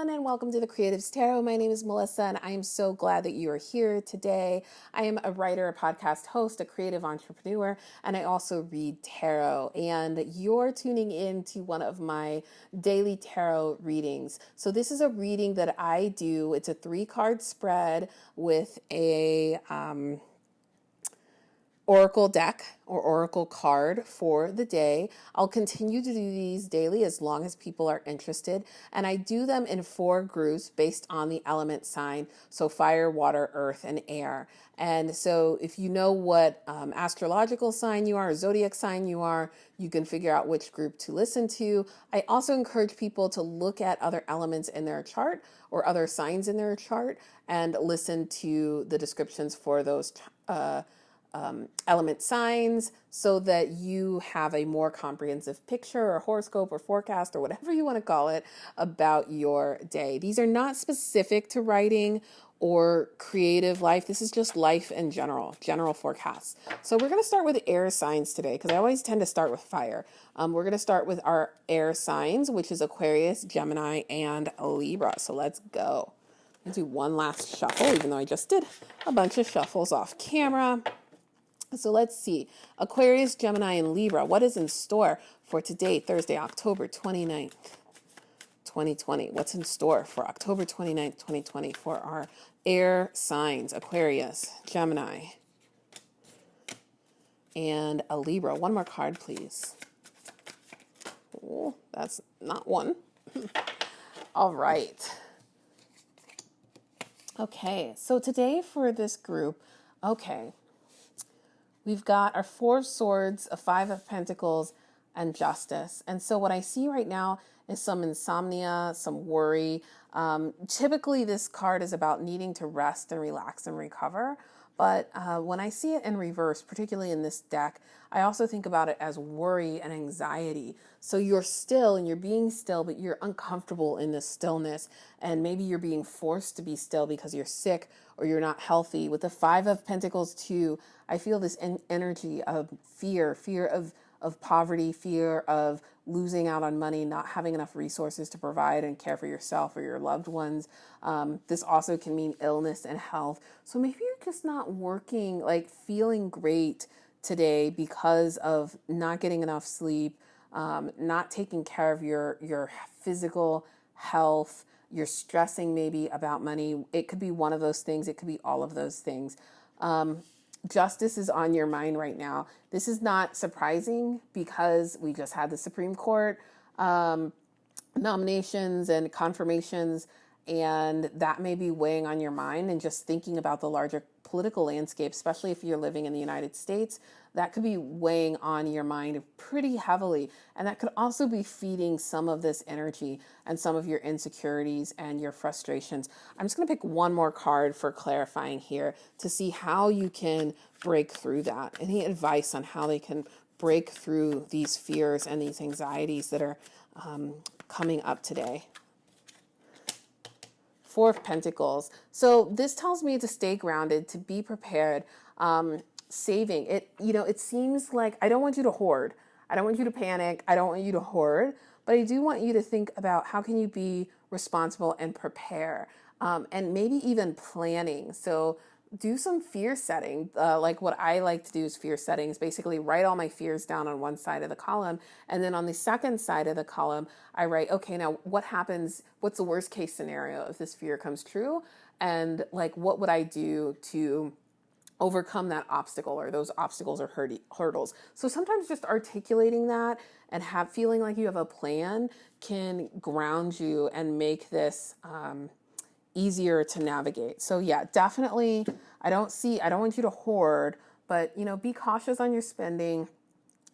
everyone, and welcome to the Creatives Tarot. My name is Melissa, and I am so glad that you are here today. I am a writer, a podcast host, a creative entrepreneur, and I also read tarot. And you're tuning in to one of my daily tarot readings. So this is a reading that I do. It's a 3-card spread with a oracle deck or oracle card for the day. I'll continue to do these daily as long as people are interested. And I do them in 4 groups based on the element sign. So fire, water, earth, and air. And so if you know what astrological sign you are, or zodiac sign you are, you can figure out which group to listen to. I also encourage people to look at other elements in their chart or other signs in their chart and listen to the descriptions for those element signs so that you have a more comprehensive picture or horoscope or forecast or whatever you want to call it about your day. These are not specific to writing or creative life. This is just life in general forecasts. So we're going to start with air signs today because I always tend to start with fire. We're going to start with our air signs, which is Aquarius, Gemini, and Libra. So let's go. Let's do one last shuffle, even though I just did a bunch of shuffles off camera. So let's see, Aquarius, Gemini, and Libra, what is in store for today, Thursday, October 29th, 2020? What's in store for October 29th, 2020 for our air signs, Aquarius, Gemini, and a Libra? One more card, please. Oh, that's not one. All right. Okay, so today for this group, we've got our 4 of Swords, a 5 of Pentacles, and Justice. And so what I see right now is some insomnia, some worry. Typically, this card is about needing to rest and relax and recover. But when I see it in reverse, particularly in this deck, I also think about it as worry and anxiety. So you're still and you're being still, but you're uncomfortable in this stillness. And maybe you're being forced to be still because you're sick or you're not healthy. With the 5 of Pentacles too, I feel this energy of fear of poverty, fear of losing out on money, not having enough resources to provide and care for yourself or your loved ones. This also can mean illness and health. So maybe you're just not working, like feeling great today because of not getting enough sleep, not taking care of your physical health. You're stressing maybe about money. It could be one of those things. It could be all of those things. Justice is on your mind right now. This is not surprising because we just had the Supreme Court nominations and confirmations, and that may be weighing on your mind, and just thinking about the larger political landscape, especially if you're living in the United States, that could be weighing on your mind pretty heavily. And that could also be feeding some of this energy and some of your insecurities and your frustrations. I'm just going to pick one more card for clarifying here to see how you can break through that. Any advice on how they can break through these fears and these anxieties that are coming up today? 4 of Pentacles. So this tells me to stay grounded, to be prepared, saving it. You know, it seems like I don't want you to hoard. I don't want you to panic. I don't want you to hoard, but I do want you to think about how can you be responsible and prepare, and maybe even planning. So do some fear setting. Like what I like to do is fear settings. Basically write all my fears down on one side of the column. And then on the second side of the column, I write, okay, now what happens? What's the worst case scenario if this fear comes true? And like, what would I do to overcome that obstacle or those obstacles or hurdles? So sometimes just articulating that and feeling like you have a plan can ground you and make this, easier to navigate. So yeah, definitely, I don't want you to hoard, but be cautious on your spending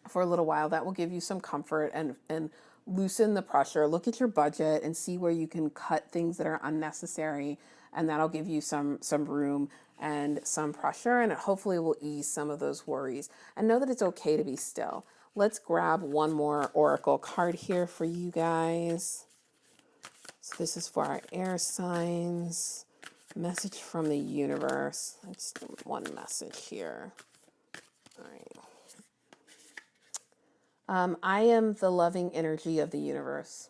for a little while. That will give you some comfort and loosen the pressure. Look at your budget and see where you can cut things that are unnecessary, and that'll give you some room and some pressure, and it hopefully will ease some of those worries. And know that it's okay to be still. Let's grab one more oracle card here for you guys. So this is for our air signs. Message from the universe. Let's do one message here. All right. I am the loving energy of the universe.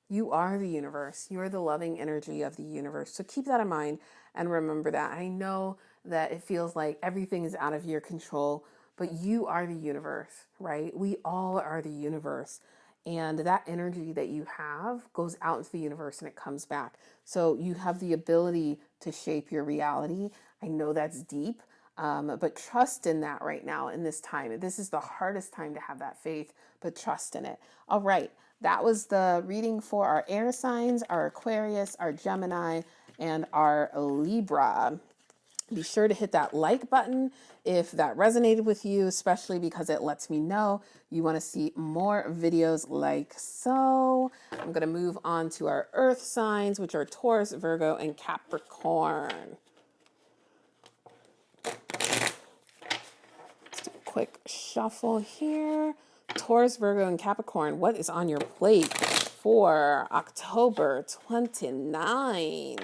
You are the universe. You are the loving energy of the universe. So keep that in mind and remember that. I know that it feels like everything is out of your control, but you are the universe, right? We all are the universe. And that energy that you have goes out into the universe and it comes back. So you have the ability to shape your reality. I know that's deep, but trust in that right now in this time. This is the hardest time to have that faith, but trust in it. All right. That was the reading for our air signs, our Aquarius, our Gemini, and our Libra. Be sure to hit that like button if that resonated with you, especially because it lets me know you want to see more videos like so. I'm going to move on to our earth signs, which are Taurus, Virgo, and Capricorn. Just a quick shuffle here. Taurus, Virgo, and Capricorn, what is on your plate for October 29?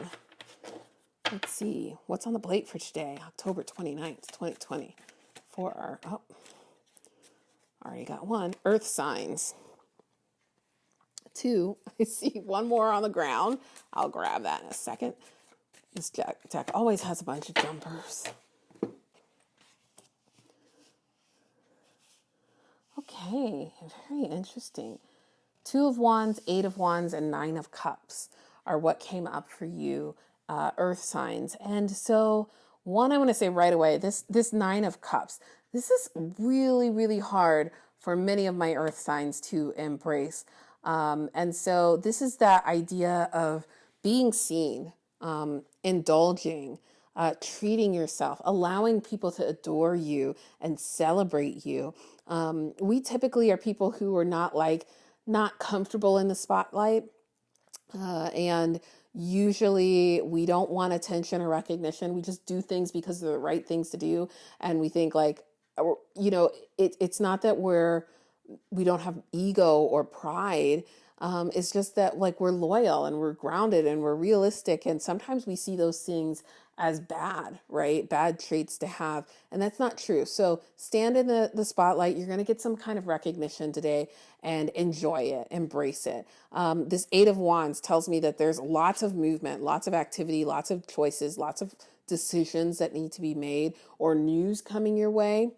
Let's see, what's on the plate for today, October 29th, 2020, for our, already got one, earth signs. 2, I see one more on the ground. I'll grab that in a second. This deck always has a bunch of jumpers. Okay, very interesting. 2 of Wands, 8 of Wands, and 9 of Cups are what came up for you, earth signs. And so one, I want to say right away, this 9 of Cups, this is really, really hard for many of my earth signs to embrace. And so this is that idea of being seen, indulging, treating yourself, allowing people to adore you and celebrate you. We typically are people who are not comfortable in the spotlight. And usually we don't want attention or recognition. We just do things because they're the right things to do. And we think like, it's not that we don't have ego or pride. It's just that like we're loyal and we're grounded and we're realistic. And sometimes we see those things as bad, right? Bad traits to have. And that's not true. So stand in the spotlight. You're going to get some kind of recognition today and enjoy it, embrace it. This 8 of Wands tells me that there's lots of movement, lots of activity, lots of choices, lots of decisions that need to be made or news coming your way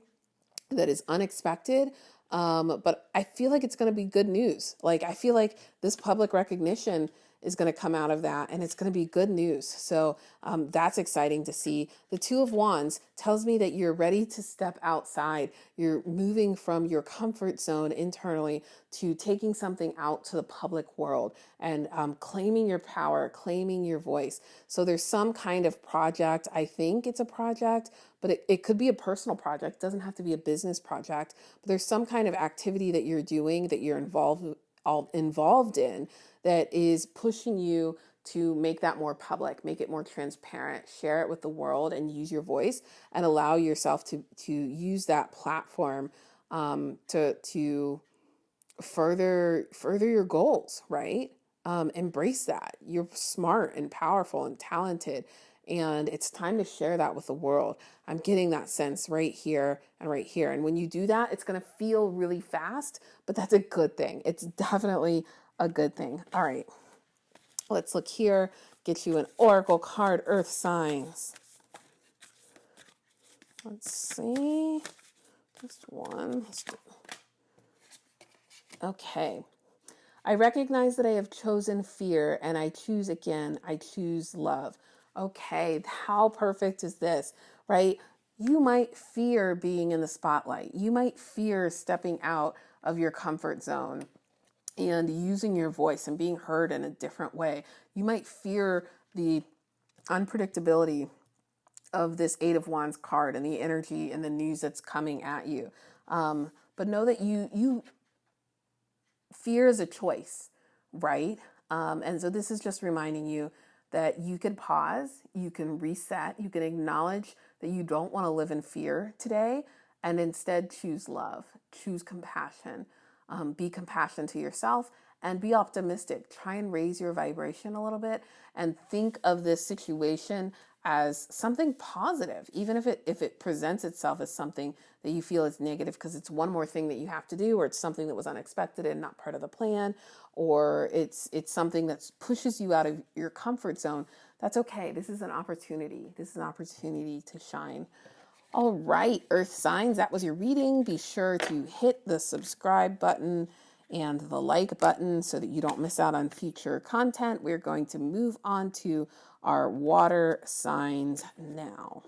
that is unexpected. But I feel like it's going to be good news. Like, I feel like this public recognition is going to come out of that and it's going to be good news. So that's exciting to see. The 2 of Wands tells me that you're ready to step outside. You're moving from your comfort zone internally to taking something out to the public world and claiming your power, claiming your voice. So there's some kind of project. I think it's a project, but it could be a personal project. It doesn't have to be a business project, but there's some kind of activity that you're doing, that you're involved in, that is pushing you to make that more public, make it more transparent, share it with the world and use your voice and allow yourself to use that platform to further your goals, right? Embrace that. You're smart and powerful and talented, and it's time to share that with the world. I'm getting that sense right here and right here. And when you do that, it's going to feel really fast, but that's a good thing. It's definitely a good thing. All right, let's look here, get you an oracle card, earth signs. Let's see, just one. Okay. I recognize that I have chosen fear and I choose again. I choose love. Okay, how perfect is this, right? You might fear being in the spotlight. You might fear stepping out of your comfort zone and using your voice and being heard in a different way. You might fear the unpredictability of this 8 of Wands card and the energy and the news that's coming at you. But know that you fear is a choice, right? And so this is just reminding you that you can pause, you can reset, you can acknowledge that you don't want to live in fear today and instead choose love, choose compassion, be compassionate to yourself and be optimistic. Try and raise your vibration a little bit and think of this situation as something positive, even if it presents itself as something that you feel is negative because it's one more thing that you have to do, or it's something that was unexpected and not part of the plan, or it's something that pushes you out of your comfort zone. That's okay. This is an opportunity. This is an opportunity to shine. All right, Earth signs, that was your reading. Be sure to hit the subscribe button and the like button so that you don't miss out on future content. We're going to move on to our water signs now.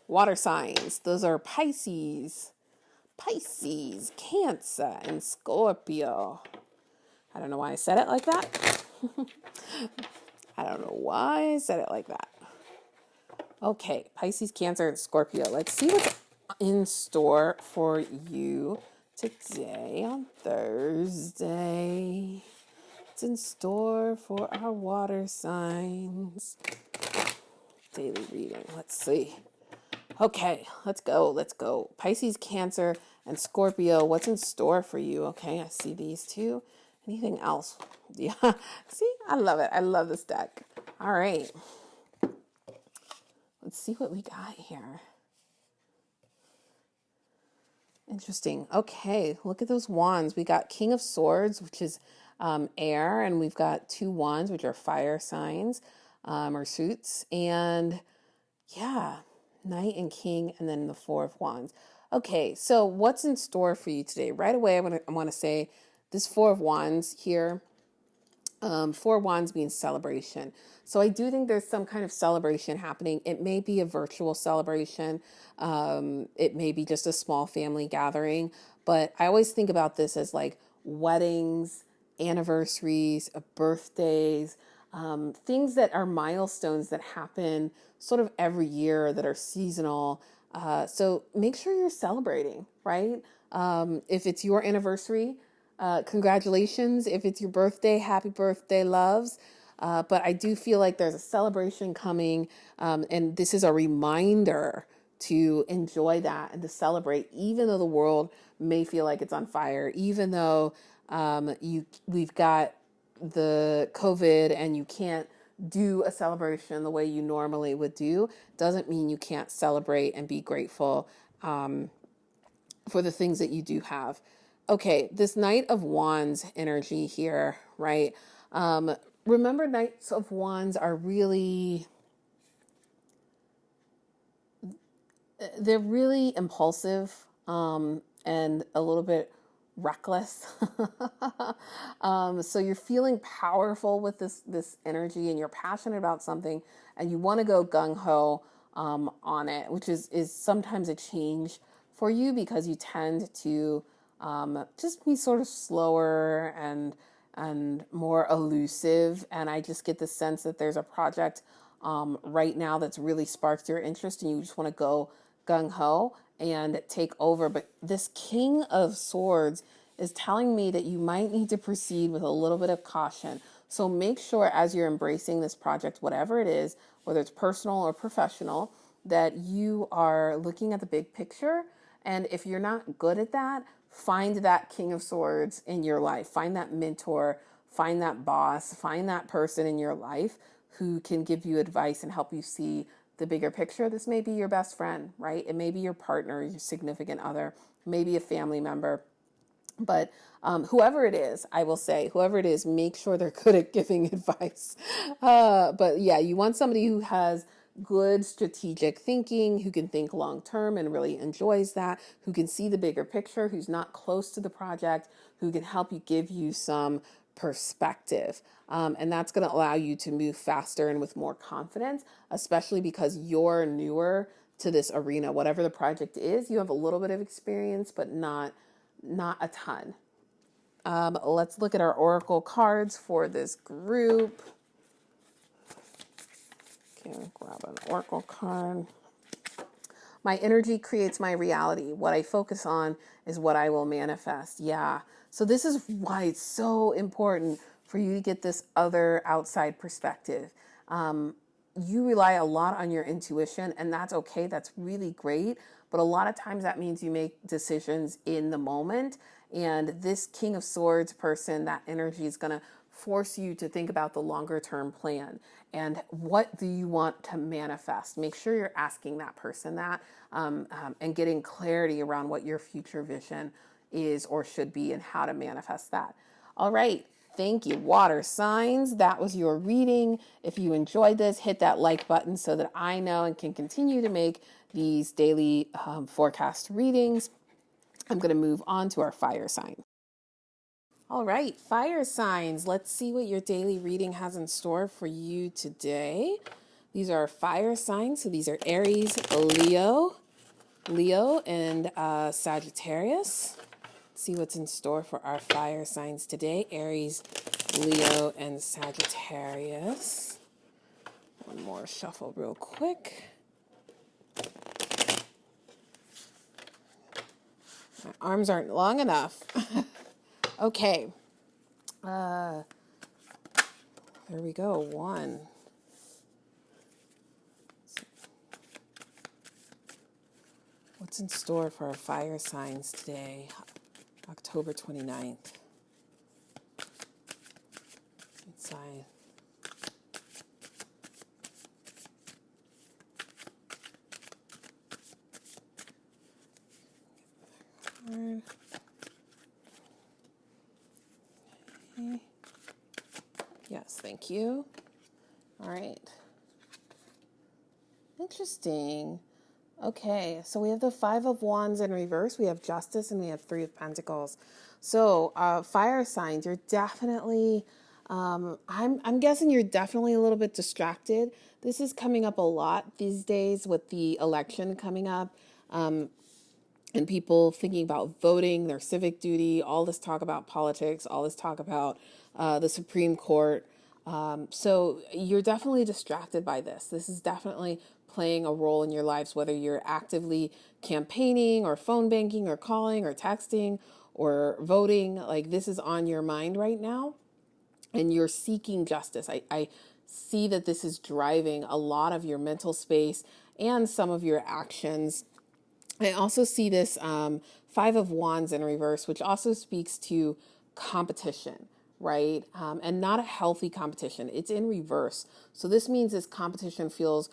Water signs, those are Pisces, Cancer, and Scorpio. I don't know why I said it like that. I don't know why I said it like that. Okay, Pisces, Cancer, and Scorpio. Let's see what's in store for you today on Thursday. What's in store for our water signs? Daily reading. Let's see. Okay, let's go. Pisces, Cancer, and Scorpio. What's in store for you? Okay, I see these two. Anything else? Yeah, see, I love it. I love this deck. All right. Let's see what we got here. Interesting. Okay, look at those wands. We got King of Swords, which is air, and we've got 2 wands, which are fire signs or suits. And yeah, Knight and King, and then the 4 of Wands. Okay, so what's in store for you today? Right away, I want to say this 4 of Wands here. 4 of Wands means celebration. So I do think there's some kind of celebration happening. It may be a virtual celebration. It may be just a small family gathering. But I always think about this as like weddings, anniversaries, birthdays, things that are milestones that happen sort of every year that are seasonal. So make sure you're celebrating, right? If it's your anniversary, congratulations. If it's your birthday, happy birthday, loves. But I do feel like there's a celebration coming, and this is a reminder to enjoy that and to celebrate, even though the world may feel like it's on fire, even though we've got the COVID and you can't do a celebration the way you normally would do, doesn't mean you can't celebrate and be grateful for the things that you do have. Okay, this Knight of Wands energy here, right? Remember, Knights of Wands are really, they're really impulsive and a little bit reckless. So you're feeling powerful with this energy, and you're passionate about something, and you want to go gung-ho on it, which is sometimes a change for you because you tend to just be sort of slower and more elusive. And I just get the sense that there's a project right now that's really sparked your interest, and you just want to go gung-ho and take over. But this King of Swords is telling me that you might need to proceed with a little bit of caution. So make sure as you're embracing this project, whatever it is, whether it's personal or professional, that you are looking at the big picture. And if you're not good at that, find that King of Swords in your life. Find that mentor, find that boss, find that person in your life who can give you advice and help you see the bigger picture. This may be your best friend, right? It may be your partner, your significant other, maybe a family member. But whoever it is, I will say, whoever it is, make sure they're good at giving advice. But yeah, you want somebody who has good strategic thinking, who can think long term and really enjoys that, who can see the bigger picture, who's not close to the project, who can help you, give you some perspective. And that's going to allow you to move faster and with more confidence, especially because you're newer to this arena. Whatever the project is, you have a little bit of experience, but not a ton. Let's look at our oracle cards for this group. Okay, grab an oracle card. My energy creates my reality. What I focus on is what I will manifest. Yeah. So this is why it's so important for you to get this other outside perspective. You rely a lot on your intuition, and that's okay. That's really great. But a lot of times that means you make decisions in the moment. And this King of Swords person, that energy is going to force you to think about the longer term plan and what do you want to manifest. Make sure you're asking that person that, and getting clarity around what your future vision is or should be and how to manifest that. All right. Thank you, water signs. That was your reading. If you enjoyed this, hit that like button so that I know and can continue to make these daily forecast readings. I'm going to move on to our fire sign. All right, fire signs. Let's see what your daily reading has in store for you today. These are fire signs. So these are Aries, Leo, and Sagittarius. Let's see what's in store for our fire signs today. Aries, Leo, and Sagittarius. One more shuffle real quick. My arms aren't long enough. Okay. There we go. One. What's in store for our fire signs today, October 29th? Sign. Okay. Yes, thank you. All right. Interesting. Okay, so we have the Five of Wands in reverse, we have Justice, and we have Three of Pentacles. So fire signs, you're definitely, I'm guessing you're definitely a little bit distracted. This is coming up a lot these days with the election coming up, and people thinking about voting, their civic duty, all this talk about politics, all this talk about the Supreme Court. So you're definitely distracted by this. This is definitely playing a role in your lives, whether you're actively campaigning or phone banking or calling or texting or voting. Like, this is on your mind right now and you're seeking justice. I see that this is driving a lot of your mental space and some of your actions. I also see this Five of Wands in reverse, which also speaks to competition, right? And not a healthy competition. It's in reverse. So this means this competition feels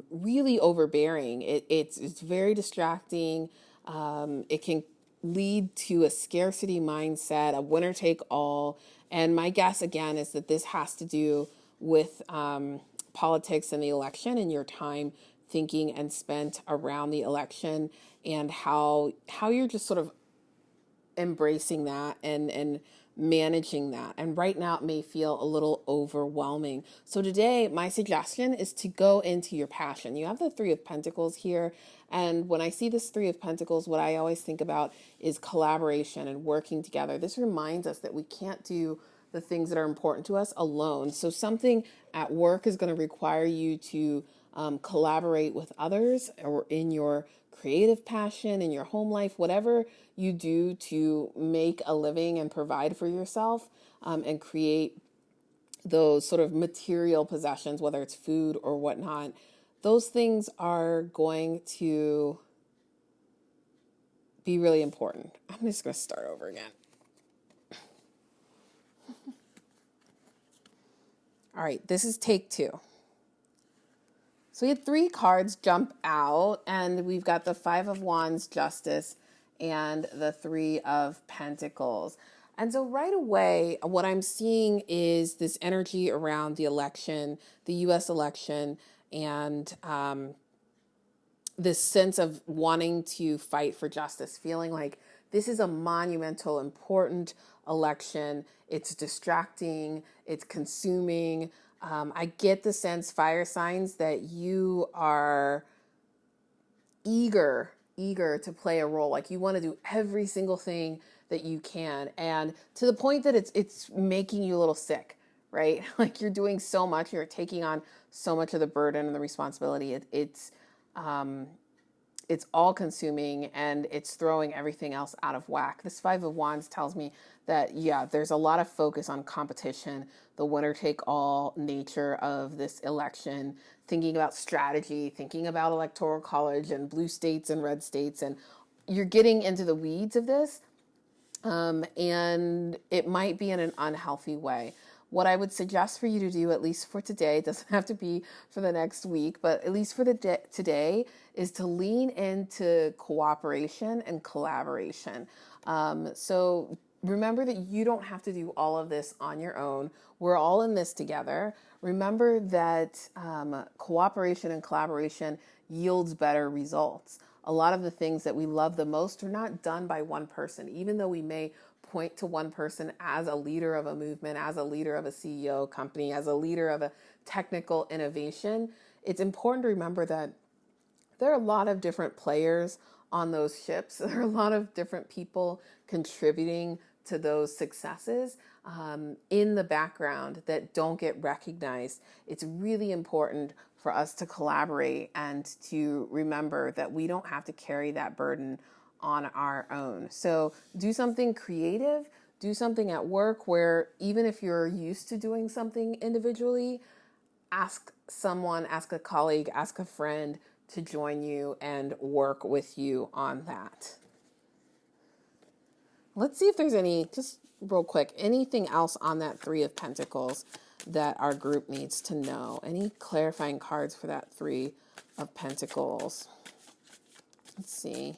really overbearing. It's very distracting. It can lead to a scarcity mindset, a winner take all. And my guess again is that this has to do with politics and the election and your time thinking and spent around the election and how you're just sort of embracing that and managing that. And right now it may feel a little overwhelming. So today, my suggestion is to go into your passion. You have the Three of Pentacles here. And when I see this Three of Pentacles, what I always think about is collaboration and working together. This reminds us that we can't do the things that are important to us alone. So something at work is going to require you to collaborate with others, or in your creative passion, in your home life, whatever you do to make a living and provide for yourself, and create those sort of material possessions, whether it's food or whatnot. Those things are going to be really important. I'm just going to start over again. All right, this is take two. So we had three cards jump out, and we've got the Five of Wands, Justice, and the Three of Pentacles. And so right away, what I'm seeing is this energy around the election, the U.S. election, and this sense of wanting to fight for justice, feeling like this is a monumental, important election. It's distracting, it's consuming. I get the sense, fire signs, that you are eager to play a role. Like, you want to do every single thing that you can, and to the point that it's making you a little sick, right? Like, you're doing so much, you're taking on so much of the burden and the responsibility. It's all consuming, and it's throwing everything else out of whack. This Five of Wands tells me that, yeah, there's a lot of focus on competition, the winner take all nature of this election, thinking about strategy, thinking about electoral college and blue states and red states. And you're getting into the weeds of this. and it might be in an unhealthy way. What I would suggest for you to do, at least for today, it doesn't have to be for the next week, but at least for today, is to lean into cooperation and collaboration. So remember that you don't have to do all of this on your own. We're all in this together. Remember that cooperation and collaboration yields better results. A lot of the things that we love the most are not done by one person, even though we may point to one person as a leader of a movement, as a leader of a CEO company, as a leader of a technical innovation. It's important to remember that there are a lot of different players on those ships. There are a lot of different people contributing to those successes in the background that don't get recognized. It's really important for us to collaborate and to remember that we don't have to carry that burden on our own. So do something creative, do something at work where even if you're used to doing something individually, ask someone, ask a colleague, ask a friend to join you and work with you on that. Let's see if there's any, just real quick, anything else on that Three of Pentacles that our group needs to know. Any clarifying cards for that Three of Pentacles? Let's see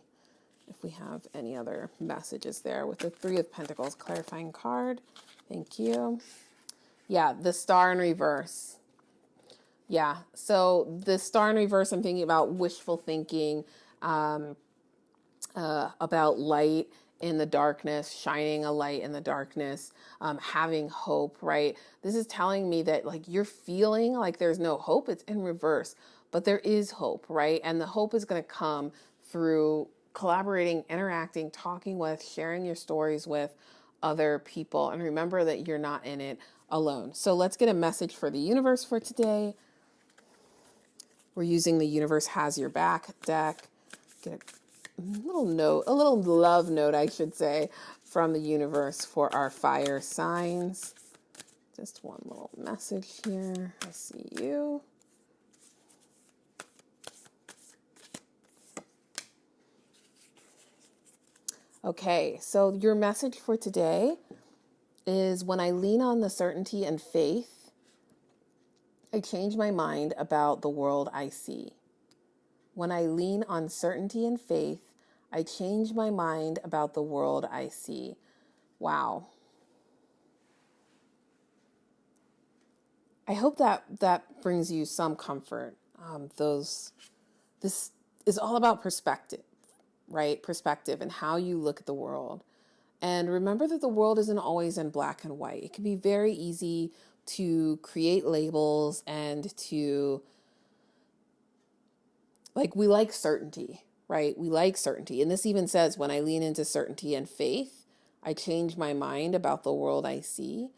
if we have any other messages there with the Three of Pentacles clarifying card. Thank you. Yeah, the Star in reverse. Yeah, so the Star in reverse, I'm thinking about wishful thinking, about light in the darkness, shining a light in the darkness, having hope, right? This is telling me that like you're feeling like there's no hope. It's in reverse, but there is hope, right? And the hope is going to come through collaborating, interacting, talking with, sharing your stories with other people. And remember that you're not in it alone. So let's get a message for the universe for today. We're using the Universe Has Your Back deck. Get a little note, a little love note, I should say, from the universe for our fire signs. Just one little message here. I see you. Okay, so your message for today is when I lean on the certainty and faith, I change my mind about the world I see. When I lean on certainty and faith, I change my mind about the world I see. Wow. I hope that brings you some comfort. This is all about perspective, right? Perspective and how you look at the world. And remember that the world isn't always in black and white. It can be very easy to create labels and to, like, we like certainty, right? We like certainty. And this even says, when I lean into certainty and faith, I change my mind about the world I see.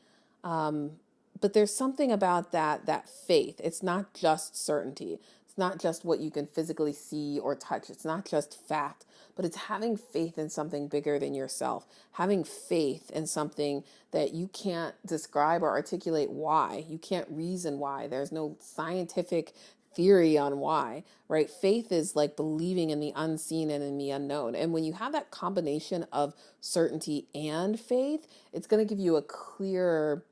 But there's something about that faith. It's not just certainty. It's not just what you can physically see or touch. It's not just fact, but it's having faith in something bigger than yourself, having faith in something that you can't describe or articulate why. You can't reason why. There's no scientific theory on why, right? Faith is like believing in the unseen and in the unknown. And when you have that combination of certainty and faith, it's going to give you a clearer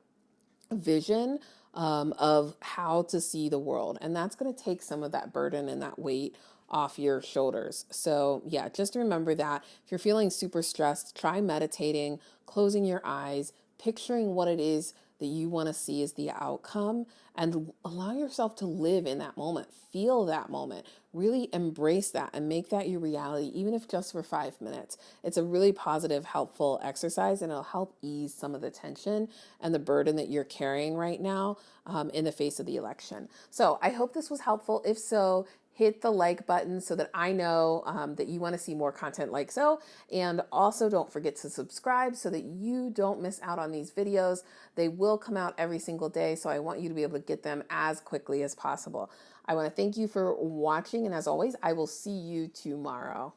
vision of how to see the world. And that's going to take some of that burden and that weight off your shoulders. So yeah, just remember that if you're feeling super stressed, try meditating, closing your eyes, picturing what it is that you want to see as the outcome, and allow yourself to live in that moment, feel that moment, really embrace that and make that your reality, even if just for 5 minutes. It's a really positive, helpful exercise, and it'll help ease some of the tension and the burden that you're carrying right now in the face of the election. So I hope this was helpful. If so, hit the like button so that I know that you want to see more content like so. And also don't forget to subscribe so that you don't miss out on these videos. They will come out every single day, so I want you to be able to get them as quickly as possible. I want to thank you for watching, and as always, I will see you tomorrow.